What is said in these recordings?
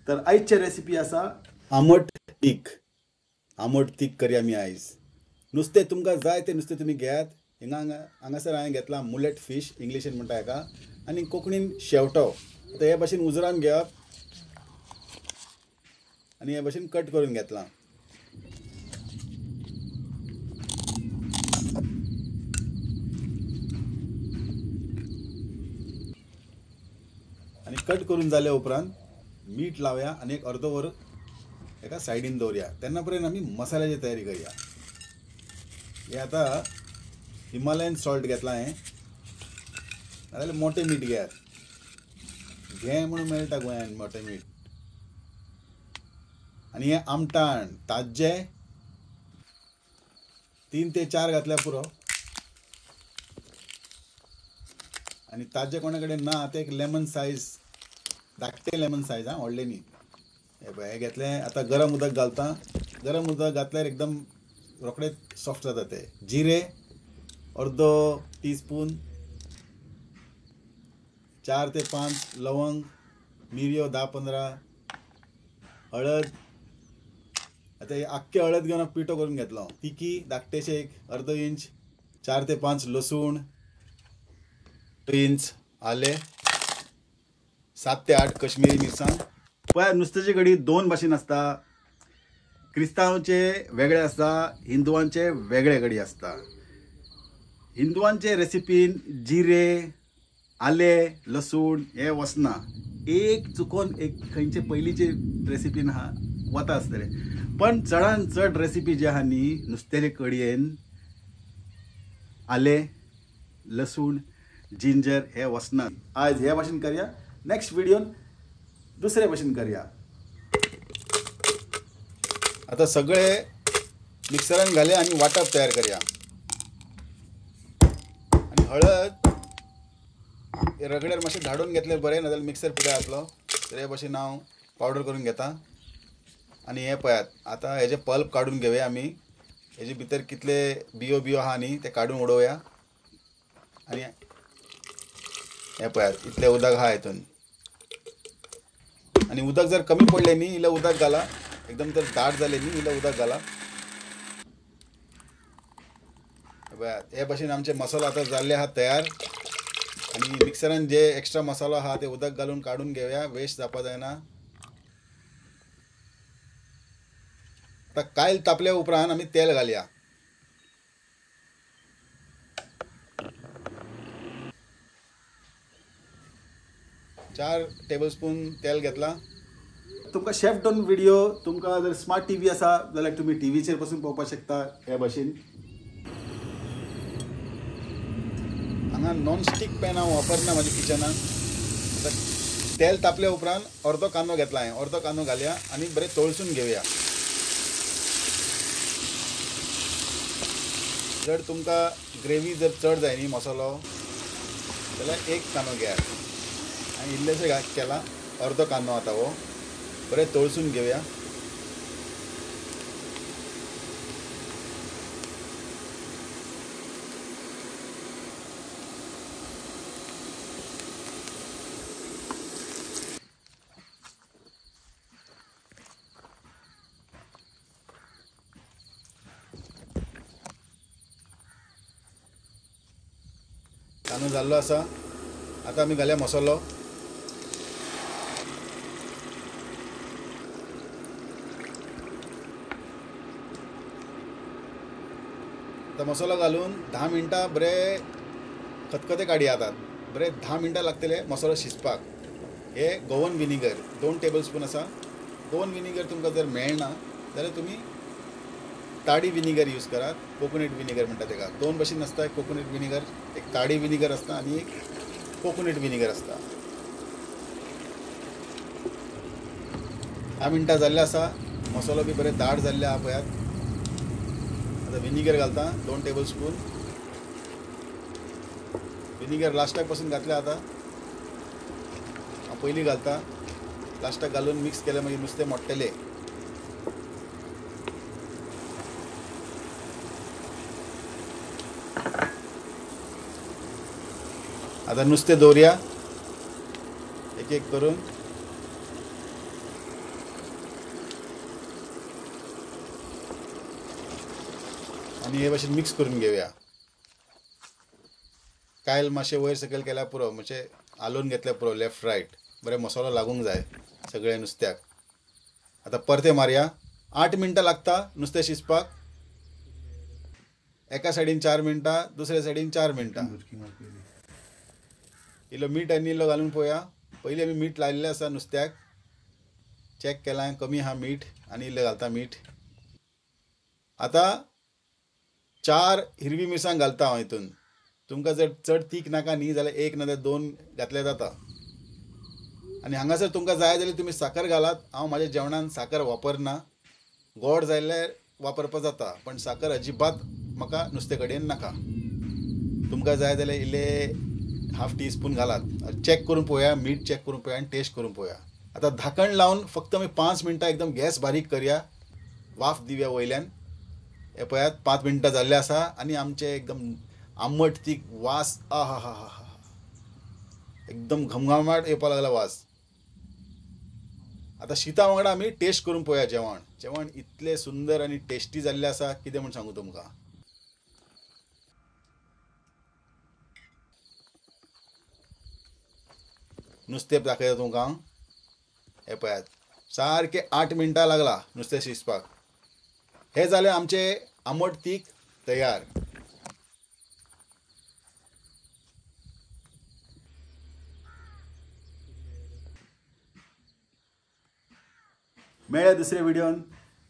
तर आयचे रेसिपी आसा आमट तीख. आमट तीख करया आमी आयज. नुस्तें तुमकां जाय तें नुस्तें तुमी घेयात. हांगासर हांवें घेतला मुलेट फीश, इंग्लिशीन म्हणटा हेका, आनी कोंकणीन शेवटो. आतां हे भाशेन उजरावन घेवप आनी हे भाशेन कट करून घेतला. आनी कट करून जाल्या उपरांत मीठ लावया आनी एक अर्दो वर एका सायडीन दवरया. तेन्ना पर्यंत आमी मसाल्याची तयारी करया. हे आतां हिमालयन सॉल्ट घेतला हांवें, नाजाल्यार मोठें मीठ घेयात. घे म्हणून मेळटा गोंयान मोठें मीठ. आनी हें आमटाण ताज्जें 3 ते 4 घातल्यार पुरो. आनी ताज्जें कोणा कडेन ना ते एक लेमन सायज, धाकटें लेमन सायज, व्हडलें न्ही. हे घेतलें. आतां गरम उदक घालता. गरम उदक घातल्यार एकदम रोखडेंच सॉफ्ट जाता ते. जिरे अर्दो टीस्पून, 4 ते 5 लवंग, मिरयो 10-15, हळद. आतां हे आख्खे हळद घेवन पिठो करून घेतलो. तिकी धाकटेशें एक अर्दो इंच, 4 ते 5 लसूण, इंच आलें, 7 ते 8 कश्मीरी मिरसांग. पळय, नुस्त्याची कडी 2 भाशेन आसता. क्रिस्तांवांचे वेगळे आसता, हिंदुवांचे वेगळे कडी आसता. हिंदुवांचे रेसिपीन जिरे, आलें, लसूण हे वचना. एक चुकोन एक खंयचे पयलींचे रेसिपीन वता आसतले. पण चडान चड रेसिपी जी आहा न्ही नुस्त्याचे कडयेन आलें, लसूण, जिंजर हे वचना. आज हे भाशेन करया. नेक्स्ट व्हिडिओन दुसरे भाशेन करया. आता सगळे मिक्सरान घालया आनी वाटप तयार करया. आनी हळद रगड्यार मातशें धाडून घेतलें बरें, नाजाल्यार मिक्सर पिड्यार जातलो. तर हे भाशेन हांव पावडर करून घेता. आनी हे पळयात, आतां हेजे पल्प काडून घेवया आमी. हेजे भितर कितले बियो आहा न्ही ते काडून उडोवया. आनी हे पळयात, इतलें उदक आहा हितून. आनी उदक जर कमी पडलें न्ही इल्लें उदक घाला. एकदम जर दाट जालें न्ही इल्लें उदक घाला. पळयात, हे भाशेन आमचे मसालो आतां जाल्ले आहा तयार. आनी मिक्सरान जे एक्स्ट्रा मसालो आहा ते उदक घालून काडून घेवया. वेस्ट जावपा जायना. आतां कायल तापल्या उपरांत आमी तेल घालया. चार टेबलस्पून तेल घेतला. तुमकां शेफ डॉन व्हिडिओ तुमकां जर स्मार्ट टीव्ही आसा जाल्यार तुमी टीव्हीचेर पासून पळोवपाक शकता. हे भाशेन हांगा नॉनस्टीक पॅन हांव वापरना म्हाज्या किचनान. तेल तापल्या उपरांत अर्दो कांदो घेतला हांवें. अर्दो कांदो घालया आनी बरें तळसून घेवया. जर तुमकां ग्रेवी जर चड जाय न्ही मसालो जाल्यार एक कांदो घेयात. आनी इल्लेशें केला अर्दो कांदो आतां हो बरें तळसून घेवया. कांदो जाल्लो आसा. आतां आमी घालया मसालो. आतां मसालो घालून 10 मिनटां बरें खतखते काडया. आतां बरें 10 मिनटां लागतले मसालो शिजपाक. हे गोवन विनिगर 2 टेबलस्पून आसा. गोवन विनिगर तुमकां जर मेळना जाल्यार तुमी ताडी विनिगर यूज करात. कोकोनट विनिगर म्हणटा तेका. 2 भाशेन आसता. कोकोनट विनिगर, एक ताडी विनिगर आसता आनी एक कोकोनट विनिगर आसता. 10 मिनटां जाल्ले आसा. मसालो बी बरें दाट जाल्ले आहा पळयात. आतां विनिगर घालता 2 टेबलस्पून. विनिगर लास्टाक पासून घातल्या. आतां हांव पयलीं घालता. लास्टाक घालून मिक्स केलें मागीर नुस्तें मोडटलें. आतां नुस्तें दवरया एक एक करून. आणि हे भाशेन मिक्स करून घेवया. कायल मातशें वयर सकयल केल्यार पुरो, म्हणजे आलोवन घेतल्यार पुरो लेफ्ट रायट. बरें मसालो लागूंक जाय सगळ्या नुस्त्याक. आतां परते मारया. 8 मिनटां लागता नुस्तें शिजपाक. एका सायडीन 4 मिनटां, दुसऱ्या सायडीन 4 मिनटां. इल्लो मीठ आनी इल्लो घालून पळोवया. पयलीं आमी मीठ लायिल्लें आसा नुस्त्याक. चॅक केलां, कमी आहा मीठ, आनी इल्लें घालता मीठ. आतां 4 हिरवी मिरसांग घालता हांव हितून. तुमकां जर चड तीख नाका न्ही जाल्यार 1 नाजाल्यार 2 घातल्यार जाता. आनी हांगासर तुमकां जाय जाल्यार तुमी साकर घालात. हांव म्हाज्या जेवणान साकर वापरना. गोड जाल्यार वापरपा जाता, पण साकर अजिबात म्हाका नुस्ते कडेन नाका. तुमकां जाय जाल्यार इल्लें हाफ टीस्पून घालात. चॅक करून पळोवया, मीठ चॅक करून पळोवया आनी टेस्ट करून पळोवया. आतां धाकण लावन फक्त आमी 5 मिनटां एकदम गॅस बारीक करया. वाफ दिवया वयल्यान. हे पळयात 5 मिनटां जाल्ले आसा आनी आमचे एकदम आंबट तीख वास, आहा हा हा हा, एकदम घमघमाट येवपा लागला वास. आतां शीता वांगडा आमी टेस्ट करून पळोवया जेवण. जेवण इतलें सुंदर आनी टेस्टी जाल्लें आसा, कितें म्हूण सांगू तुमकां. नुस्तें दाखयता तुमकां. हे पळयात, सारके 8 मिनटां लागला नुस्तें शिजपाक. हे जालें आमचें आंबट तीख तयार. मेळ्या दुसरे व्हिडिओन.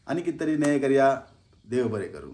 आनी कितें तरी नयें करया. देव बरें करूं.